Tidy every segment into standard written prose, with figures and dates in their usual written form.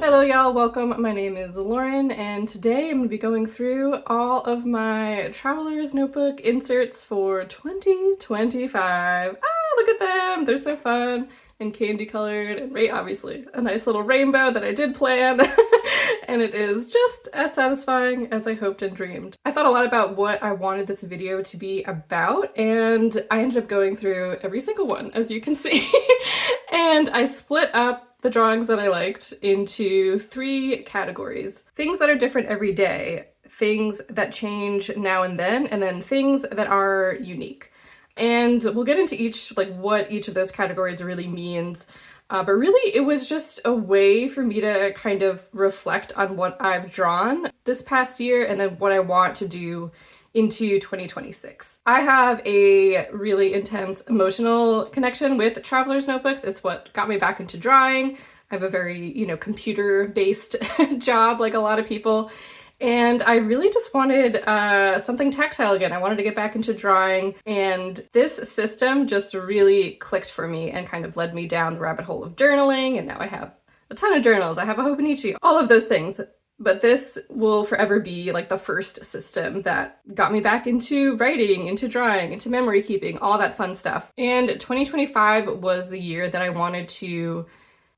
Hello y'all, welcome. My name is Lauren and today I'm going to be going through all of my Traveler's Notebook inserts for 2025. Ah, look at them! They're so fun and candy colored and obviously a nice little rainbow that I did plan and it is just as satisfying as I hoped and dreamed. I thought a lot about what I wanted this video to be about and I ended up going through every single one, as you can see. And I split up the drawings that I liked into three categories. Things that are different every day, things that change now and then things that are unique. And we'll get into each, like what each of those categories really means. But really it was just a way for me to kind of reflect on what I've drawn this past year and then what I want to do into 2026. I have a really intense emotional connection with Traveler's Notebooks. It's what got me back into drawing. I have a very, computer-based job like a lot of people. And I really just wanted something tactile again. I wanted to get back into drawing, and this system just really clicked for me and kind of led me down the rabbit hole of journaling, and now I have a ton of journals. I have a Hobonichi, all of those things. But this will forever be like the first system that got me back into writing, into drawing, into memory keeping, all that fun stuff. And 2025 was the year that I wanted to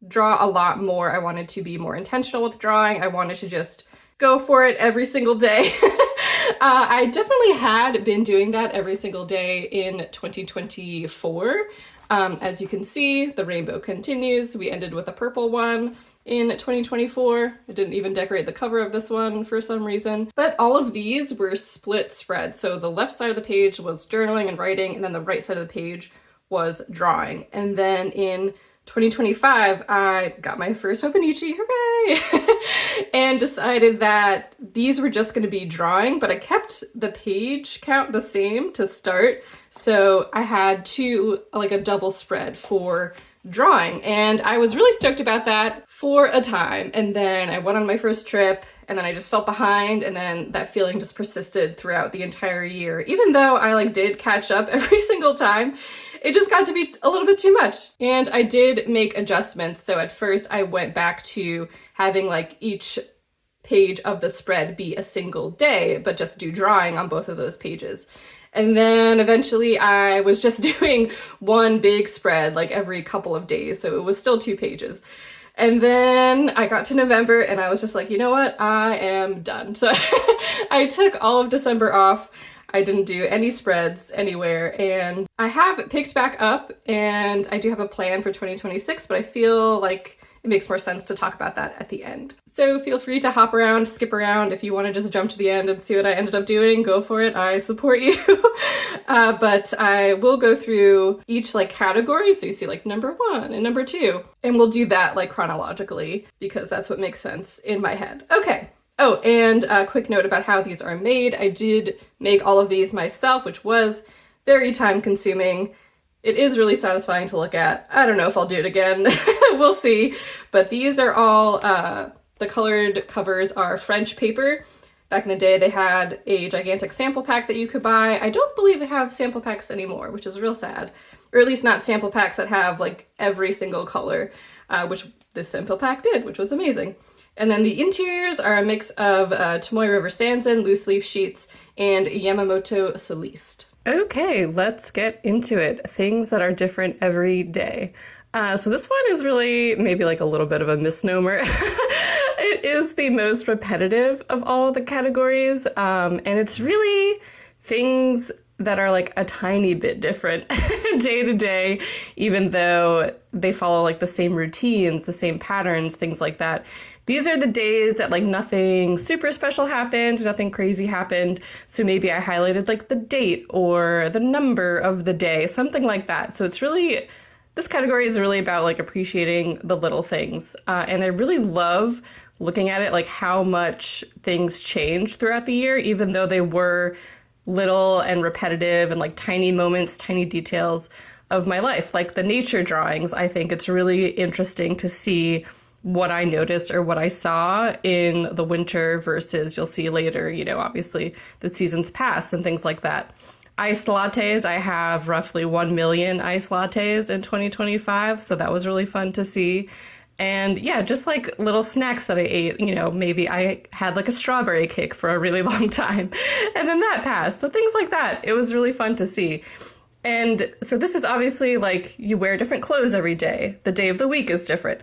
draw a lot more. I wanted to be more intentional with drawing. I wanted to just go for it every single day. I definitely had been doing that every single day in 2024. As you can see, the rainbow continues. We ended with a purple one in 2024. I didn't even decorate the cover of this one for some reason. But all of these were split spreads. So the left side of the page was journaling and writing, and then the right side of the page was drawing. And then in 2025, I got my first Hobonichi, hooray! And decided that these were just going to be drawing, but I kept the page count the same to start. So I had a double spread for drawing, and I was really stoked about that for a time. And then I went on my first trip, and then I just felt behind, and then that feeling just persisted throughout the entire year. Even though I did catch up every single time, it just got to be a little bit too much. And I did make adjustments. So at first I went back to having each page of the spread be a single day, but just do drawing on both of those pages. And then eventually I was just doing one big spread every couple of days. So it was still 2 pages. And then I got to November and I was just like, you know what? I am done. So I took all of December off. I didn't do any spreads anywhere, and I have picked back up and I do have a plan for 2026, but I feel like it makes more sense to talk about that at the end. So feel free to hop around, skip around. If you want to just jump to the end and see what I ended up doing, go for it. I support you. But I will go through each category. So you see number 1 and number 2, and we'll do that chronologically because that's what makes sense in my head. Okay. Oh, and a quick note about how these are made. I did make all of these myself, which was very time consuming. It is really satisfying to look at. I don't know if I'll do it again. We'll see. But these are all, the colored covers are French paper. Back in the day, they had a gigantic sample pack that you could buy. I don't believe they have sample packs anymore, which is real sad. Or at least not sample packs that have every single color, which this sample pack did, which was amazing. And then the interiors are a mix of Tomoe River Sanzen loose leaf sheets and Yamamoto Soliste. Okay, let's get into it. Things that are different every day. So this one is really maybe a little bit of a misnomer. It is the most repetitive of all the categories, and it's really things that are a tiny bit different day to day, even though they follow the same routines, the same patterns, things like that. These are the days that nothing super special happened, nothing crazy happened. So maybe I highlighted the date or the number of the day, something like that. So it's really, this category is really about appreciating the little things. And I really love looking at it, how much things changed throughout the year, even though they were little and repetitive and tiny moments, tiny details of my life. The nature drawings, I think it's really interesting to see what I noticed or what I saw in the winter versus you'll see later, obviously the seasons pass and things like that. Iced lattes, I have roughly 1 million iced lattes in 2025, so that was really fun to see. And yeah, just like little snacks that I ate, maybe I had like a strawberry cake for a really long time and then that passed. So things like that. It was really fun to see. And so this is obviously like you wear different clothes every day. The day of the week is different.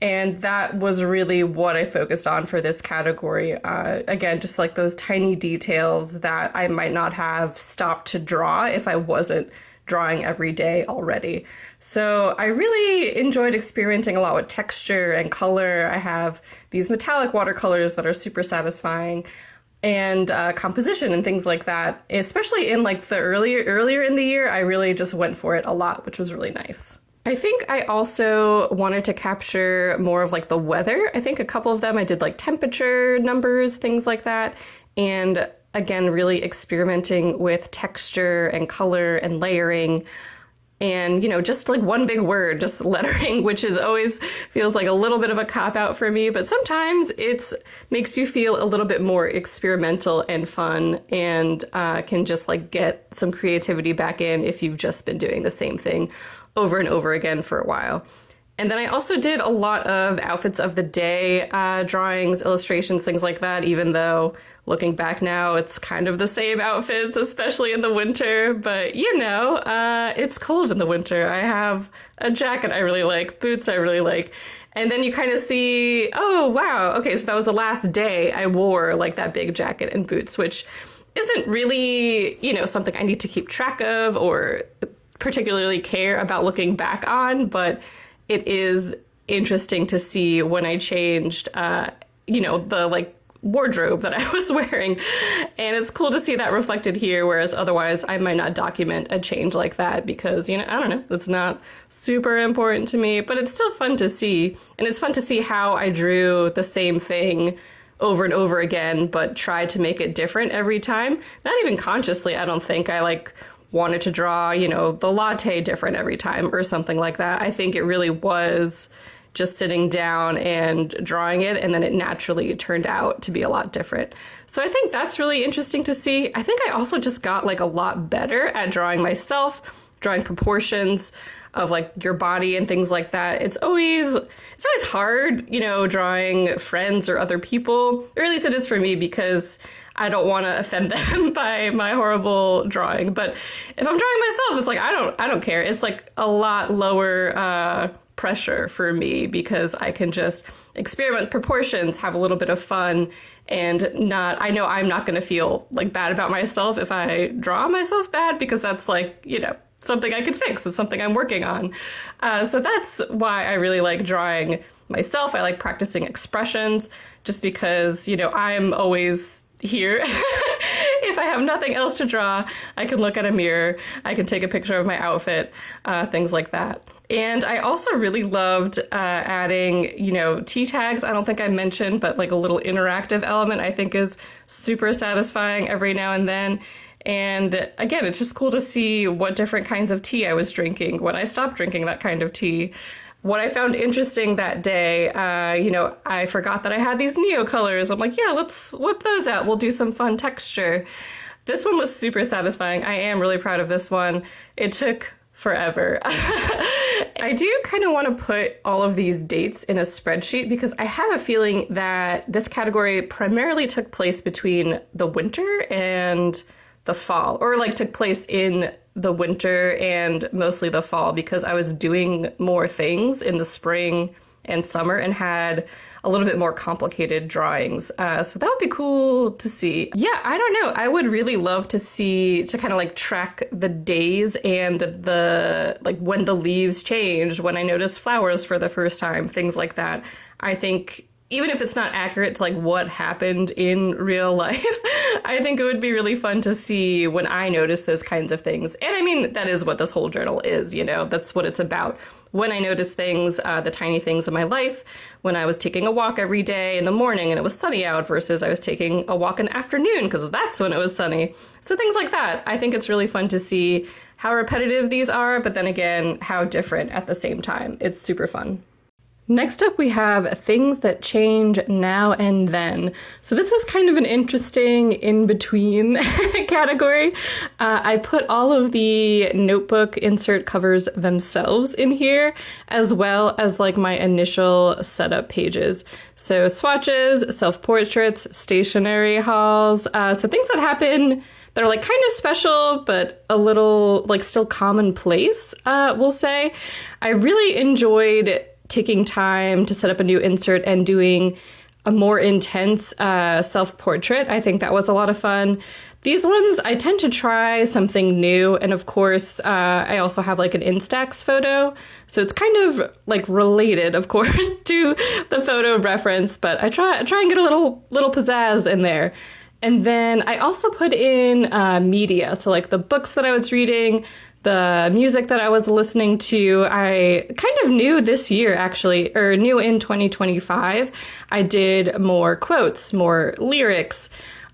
And that was really what I focused on for this category. Again, just like those tiny details that I might not have stopped to draw if I wasn't drawing every day already. So I really enjoyed experimenting a lot with texture and color. I have these metallic watercolors that are super satisfying, and composition and things like that. Especially in like the earlier in the year, I really just went for it a lot, which was really nice. I think I also wanted to capture more of like the weather. I think a couple of them I did like temperature numbers, things like that. And again, really experimenting with texture and color and layering. And, just like one big word, just lettering, which is always feels like a little bit of a cop out for me. But sometimes it makes you feel a little bit more experimental and fun, and can just like get some creativity back in if you've just been doing the same thing over and over again for a while. And then I also did a lot of outfits of the day, drawings, illustrations, things like that, even though looking back now, it's kind of the same outfits, especially in the winter. But, it's cold in the winter. I have a jacket I really like, boots I really like. And then you kind of see, oh, wow, okay, so that was the last day I wore like that big jacket and boots, which isn't really, something I need to keep track of or particularly care about looking back on, but it is interesting to see when I changed, the like wardrobe that I was wearing. And it's cool to see that reflected here, whereas otherwise I might not document a change like that because, I don't know, it's not super important to me, but it's still fun to see. And it's fun to see how I drew the same thing over and over again, but tried to make it different every time. Not even consciously, I don't think. I wanted to draw, the latte different every time or something like that. I think it really was just sitting down and drawing it, and then it naturally turned out to be a lot different. So I think that's really interesting to see. I think I also just got a lot better at drawing myself, drawing proportions of your body and things like that. It's always hard, drawing friends or other people, or at least it is for me, because I don't want to offend them by my horrible drawing. But if I'm drawing myself, it's I don't care. It's a lot lower pressure for me because I can just experiment proportions, have a little bit of fun, and I know I'm not going to feel bad about myself if I draw myself bad, because that's something I could fix. It's something I'm working on. So that's why I really like drawing myself. I like practicing expressions just because, I'm always here. If I have nothing else to draw, I can look at a mirror, I can take a picture of my outfit, things like that. And I also really loved adding, T tags. I don't think I mentioned, but a little interactive element I think is super satisfying every now and then. And again, it's just cool to see what different kinds of tea I was drinking when I stopped drinking that kind of tea. What I found interesting that day, I forgot that I had these Neo colors. I'm yeah, let's whip those out. We'll do some fun texture. This one was super satisfying. I am really proud of this one. It took forever. I do kind of want to put all of these dates in a spreadsheet because I have a feeling that this category primarily took place between the winter and the fall, or took place in the winter and mostly the fall, because I was doing more things in the spring and summer and had a little bit more complicated drawings. So that would be cool to see. Yeah, I don't know. I would really love to kind of track the days and the, when the leaves changed, when I noticed flowers for the first time, things like that. I think even if it's not accurate to what happened in real life, I think it would be really fun to see when I notice those kinds of things. And I mean, that is what this whole journal is, that's what it's about. When I notice things, the tiny things in my life, when I was taking a walk every day in the morning and it was sunny out versus I was taking a walk in the afternoon because that's when it was sunny. So things like that. I think it's really fun to see how repetitive these are, but then again, how different at the same time. It's super fun. Next up, we have things that change now and then. So this is kind of an interesting in-between category. I put all of the notebook insert covers themselves in here, as well as like my initial setup pages. So swatches, self-portraits, stationery hauls, so things that happen that are like kind of special, but a little like still commonplace, we'll say. I really enjoyed taking time to set up a new insert and doing a more intense self-portrait. I think that was a lot of fun. These ones, I tend to try something new. And of course, I also have like an Instax photo. So it's kind of like related, of course, to the photo reference, but I try and get a little pizzazz in there. And then I also put in media. So like the books that I was reading, the music that I was listening to. I kind of knew this year, actually, or knew in 2025, I did more quotes, more lyrics,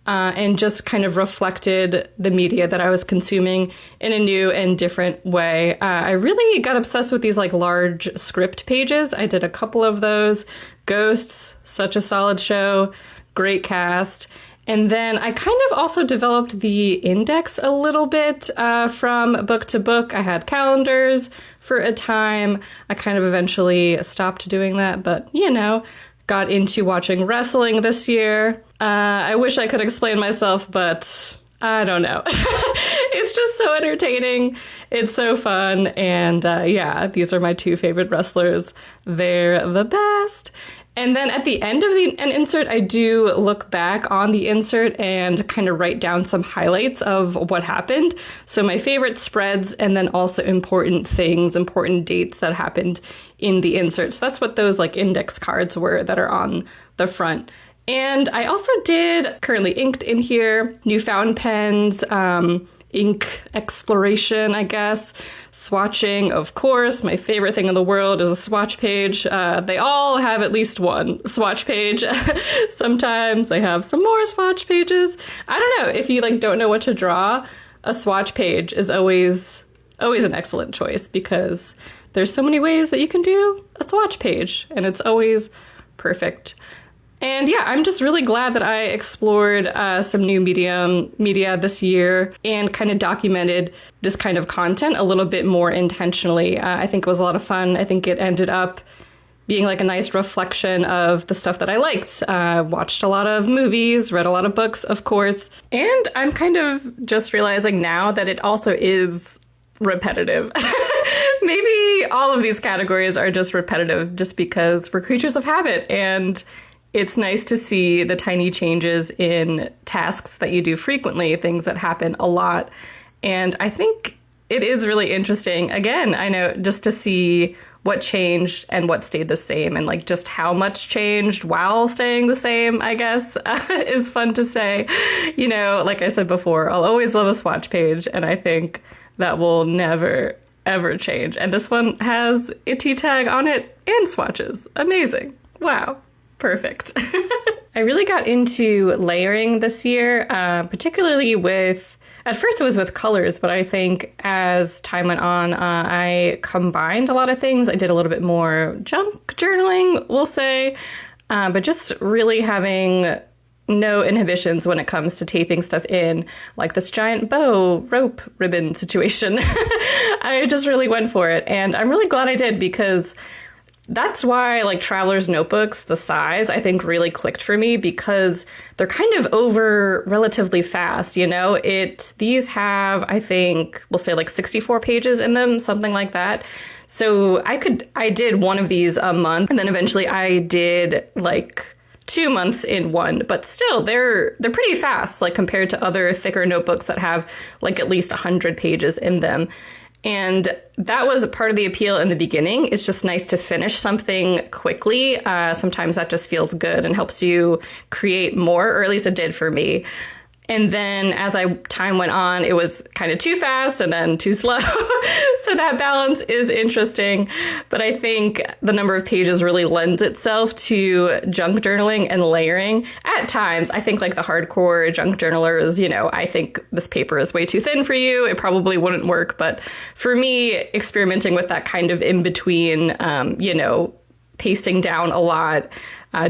and just kind of reflected the media that I was consuming in a new and different way. I really got obsessed with these like large script pages. I did a couple of those. Ghosts, such a solid show, great cast. And then I kind of also developed the index a little bit from book to book. I had calendars for a time. I kind of eventually stopped doing that, but you know, got into watching wrestling this year. I wish I could explain myself, but I don't know. It's just so entertaining. It's so fun. And yeah, these are my two favorite wrestlers. They're the best. And then at the end of an insert, I do look back on the insert and kind of write down some highlights of what happened. So my favorite spreads, and then also important things, important dates that happened in the insert. So that's what those like index cards were that are on the front. And I also did, currently inked in here, new fountain pens, ink exploration, I guess. Swatching, of course. My favorite thing in the world is a swatch page. They all have at least one swatch page. Sometimes they have some more swatch pages. I don't know. If you like don't know what to draw, a swatch page is always an excellent choice because there's so many ways that you can do a swatch page, and it's always perfect. And yeah, I'm just really glad that I explored some new media this year and kind of documented this kind of content a little bit more intentionally. I think it was a lot of fun. I think it ended up being like a nice reflection of the stuff that I liked. Watched a lot of movies, read a lot of books, of course. And I'm kind of just realizing now that it also is repetitive. Maybe all of these categories are just repetitive just because we're creatures of habit, and it's nice to see the tiny changes in tasks that you do frequently, things that happen a lot. And I think it is really interesting, again, I know, just to see what changed and what stayed the same, and like just how much changed while staying the same, I guess, is fun to say. You know, like I said before, I'll always love a swatch page, and I think that will never, ever change. And this one has a T tag on it and swatches. Amazing. Wow. Perfect. I really got into layering this year, particularly with, at first it was with colors, but I think as time went on, I combined a lot of things. I did a little bit more junk journaling, we'll say, but just really having no inhibitions when it comes to taping stuff in, like this giant bow rope ribbon situation. I just really went for it, and I'm really glad I did, because that's why like Traveler's Notebooks, the size, I think really clicked for me, because they're kind of over relatively fast, you know? These have, I think, we'll say like 64 pages in them, something like that. So I did one of these a month, and then eventually I did like 2 months in one, but still they're pretty fast, like compared to other thicker notebooks that have like at least 100 pages in them. And that was part of the appeal in the beginning. It's just nice to finish something quickly. Sometimes that just feels good and helps you create more, or at least it did for me. And then as time went on, it was kind of too fast and then too slow. So that balance is interesting. But I think the number of pages really lends itself to junk journaling and layering. At times, I think like the hardcore junk journalers, you know, I think this paper is way too thin for you. It probably wouldn't work. But for me, experimenting with that kind of in-between, you know, pasting down a lot,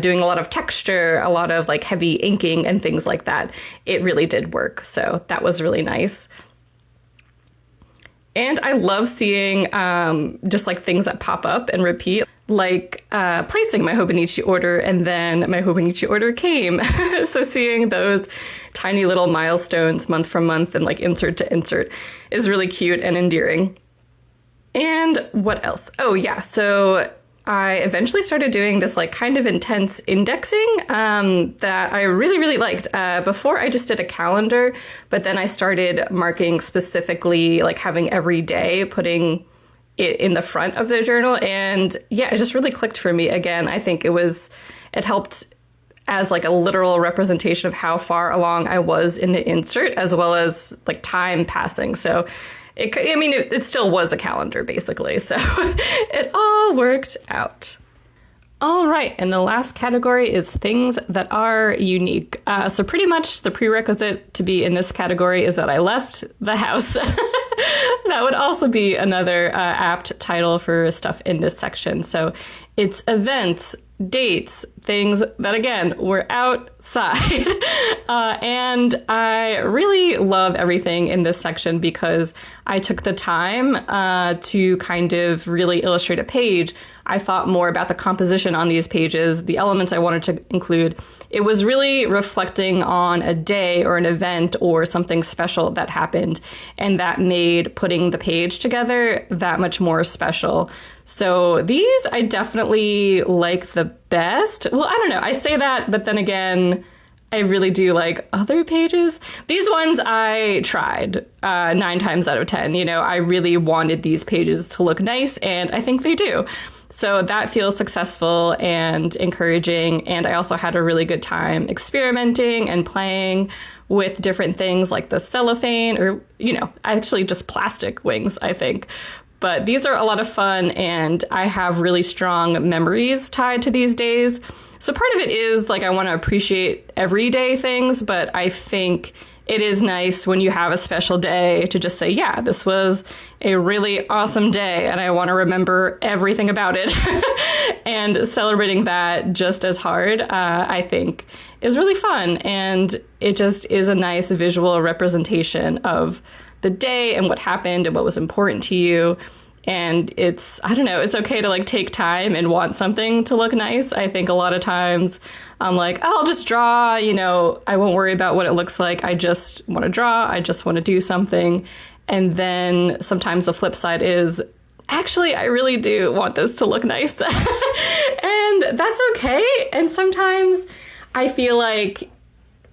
doing a lot of texture, a lot of like heavy inking and things like that, it really did work. So that was really nice. And I love seeing just like things that pop up and repeat, like placing my Hobonichi order, and then my Hobonichi order came. So seeing those tiny little milestones month from month and like insert to insert is really cute and endearing. And what else? Oh yeah, so I eventually started doing this like kind of intense indexing that I really, really liked. Before I just did a calendar, but then I started marking specifically, like having every day, putting it in the front of the journal. And yeah, it just really clicked for me. Again, I think it helped as like a literal representation of how far along I was in the insert, as well as like time passing. So it still was a calendar, basically. So it all worked out. All right, and the last category is things that are unique. So pretty much the prerequisite to be in this category is that I left the house. That would also be another apt title for stuff in this section. So it's events, dates, things that, again, were outside. And I really love everything in this section because I took the time to kind of really illustrate a page. I thought more about the composition on these pages, the elements I wanted to include. It was really reflecting on a day or an event or something special that happened, and that made putting the page together that much more special. So these I definitely like the best. Well, I don't know. I say that, but then again, I really do like other pages. These ones I tried 9 times out of 10. You know, I really wanted these pages to look nice, and I think they do. So that feels successful and encouraging. And I also had a really good time experimenting and playing with different things like the cellophane or, actually just plastic wings, I think. But these are a lot of fun, and I have really strong memories tied to these days. So part of it is like I want to appreciate everyday things, but I think it is nice when you have a special day to just say, yeah, this was a really awesome day and I want to remember everything about it. And celebrating that just as hard, I think, is really fun. And it just is a nice visual representation of the day and what happened and what was important to you. And it's okay to like take time and want something to look nice. I think a lot of times I'm like, oh, I'll just draw, I won't worry about what it looks like. I just want to draw. I just want to do something. And then sometimes the flip side is, actually, I really do want this to look nice. And that's okay. And sometimes I feel like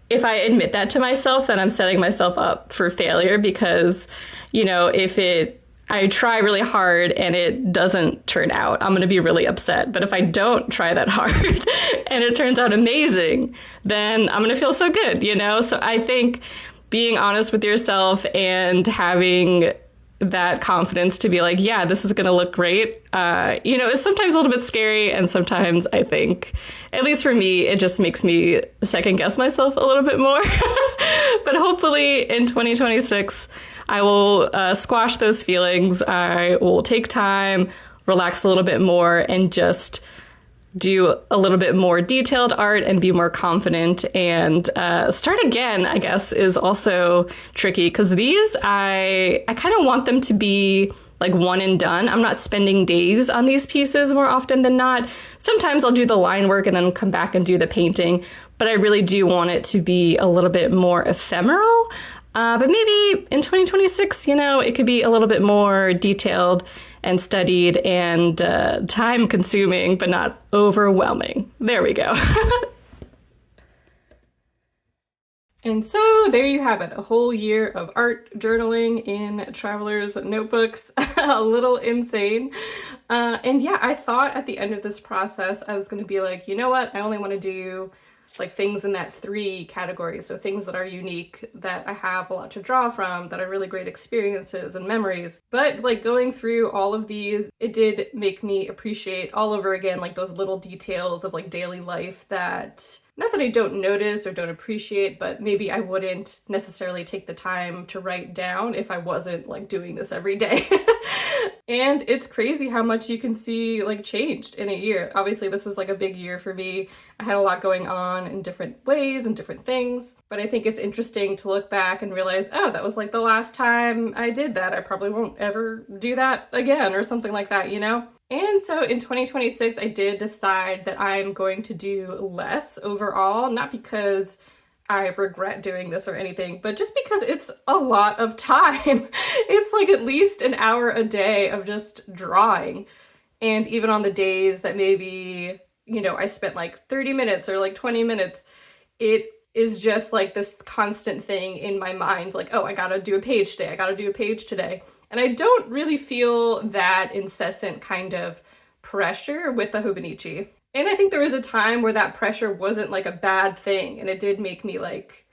if I admit that to myself, then I'm setting myself up for failure because, if I try really hard and it doesn't turn out, I'm going to be really upset. But if I don't try that hard and it turns out amazing, then I'm going to feel so good, So I think being honest with yourself and having that confidence to be like, yeah, this is going to look great, is sometimes a little bit scary. And sometimes I think, at least for me, it just makes me second guess myself a little bit more. But hopefully in 2026, I will squash those feelings. I will take time, relax a little bit more, and just do a little bit more detailed art and be more confident. And start again, I guess, is also tricky because these, I kind of want them to be like one and done. I'm not spending days on these pieces more often than not. Sometimes I'll do the line work and then come back and do the painting, but I really do want it to be a little bit more ephemeral. But maybe in 2026, it could be a little bit more detailed and studied and time consuming, but not overwhelming. There we go. And so there you have it, a whole year of art journaling in Traveler's Notebooks. A little insane. And yeah, I thought at the end of this process, I was going to be like, you know what? I only want to do like things in that 3 categories. So things that are unique, that I have a lot to draw from, that are really great experiences and memories. But like going through all of these, it did make me appreciate all over again, like those little details of like daily life that not that I don't notice or don't appreciate, but maybe I wouldn't necessarily take the time to write down if I wasn't like doing this every day. And it's crazy how much you can see like changed in a year. Obviously, this was like a big year for me. I had a lot going on in different ways and different things, but I think it's interesting to look back and realize, oh, that was like the last time I did that. I probably won't ever do that again or something like that, you know? And so in 2026, I did decide that I'm going to do less overall, not because I regret doing this or anything, but just because it's a lot of time. It's like at least an hour a day of just drawing. And even on the days that maybe, you know, I spent like 30 minutes or like 20 minutes, it is just like this constant thing in my mind, like, oh, I gotta do a page today, I gotta do a page today. And I don't really feel that incessant kind of pressure with the Hobonichi. And I think there was a time where that pressure wasn't like a bad thing, and it did make me like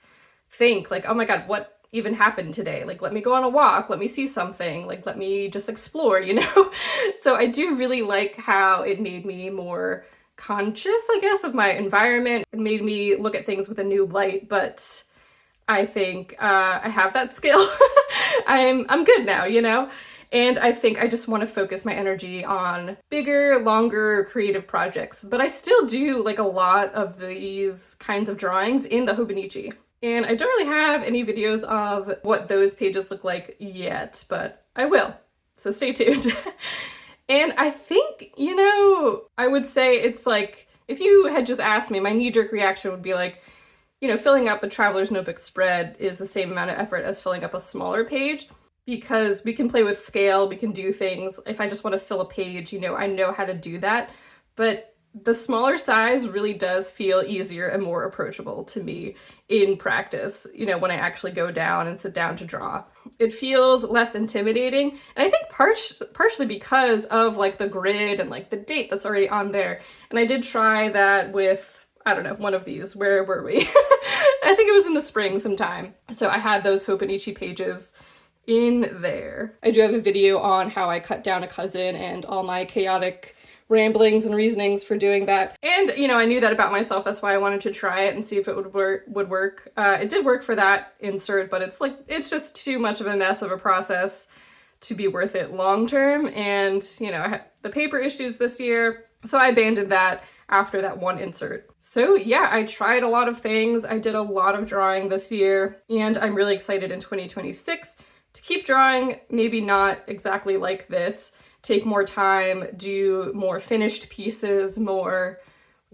think like, oh my god, what even happened today? Like, let me go on a walk, let me see something, like let me just explore, you know? So I do really like how it made me more conscious, I guess, of my environment. It made me look at things with a new light, but I think I have that skill. I'm good now, you know? And I think I just want to focus my energy on bigger, longer creative projects. But I still do like a lot of these kinds of drawings in the Hobonichi. And I don't really have any videos of what those pages look like yet, but I will. So stay tuned. And I think, you know, I would say it's like, if you had just asked me, my knee-jerk reaction would be like, you know, filling up a traveler's notebook spread is the same amount of effort as filling up a smaller page, because we can play with scale, we can do things. If I just want to fill a page, you know, I know how to do that. But the smaller size really does feel easier and more approachable to me in practice, you know, when I actually go down and sit down to draw. It feels less intimidating, and I think partially because of like the grid and like the date that's already on there. And I did try that with, I don't know, one of these. Where were we? I think it was in the spring sometime. So I had those Hobonichi pages in there. I do have a video on how I cut down a cousin and all my chaotic ramblings and reasonings for doing that. And, you know, I knew that about myself. That's why I wanted to try it and see if it would work. It did work for that insert, but it's just too much of a mess of a process to be worth it long term. And, you know, I had the paper issues this year, so I abandoned that after that one insert. So yeah, I tried a lot of things. I did a lot of drawing this year, and I'm really excited in 2026 to keep drawing, maybe not exactly like this, take more time, do more finished pieces, more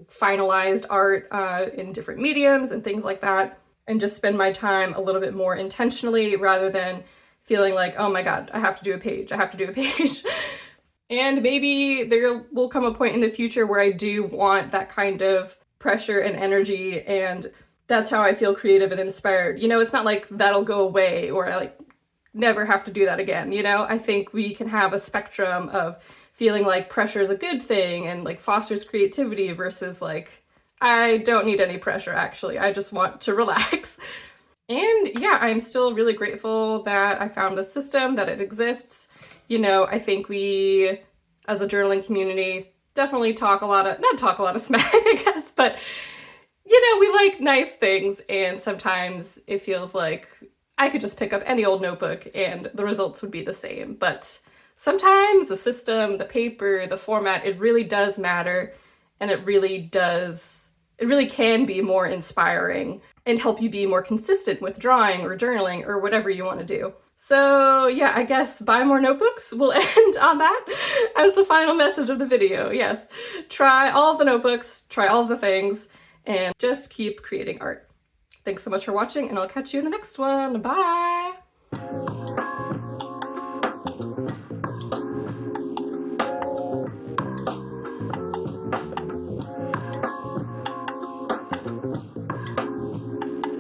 finalized art in different mediums and things like that, and just spend my time a little bit more intentionally rather than feeling like, oh my god, I have to do a page, I have to do a page. And maybe there will come a point in the future where I do want that kind of pressure and energy, and that's how I feel creative and inspired. You know, it's not like that'll go away or I like never have to do that again, you know? I think we can have a spectrum of feeling like pressure is a good thing and like fosters creativity versus like, I don't need any pressure actually, I just want to relax. And yeah, I'm still really grateful that I found this system, that it exists. You know, I think we, as a journaling community, definitely not talk a lot of smack, I guess, but you know, we like nice things, and sometimes it feels like I could just pick up any old notebook and the results would be the same. But sometimes the system, the paper, the format, it really does matter, and it really can be more inspiring and help you be more consistent with drawing or journaling or whatever you want to do. So yeah, I guess buy more notebooks. We'll end on that as the final message of the video. Yes, try all of the notebooks, try all of the things, and just keep creating art. Thanks so much for watching, and I'll catch you in the next one. Bye!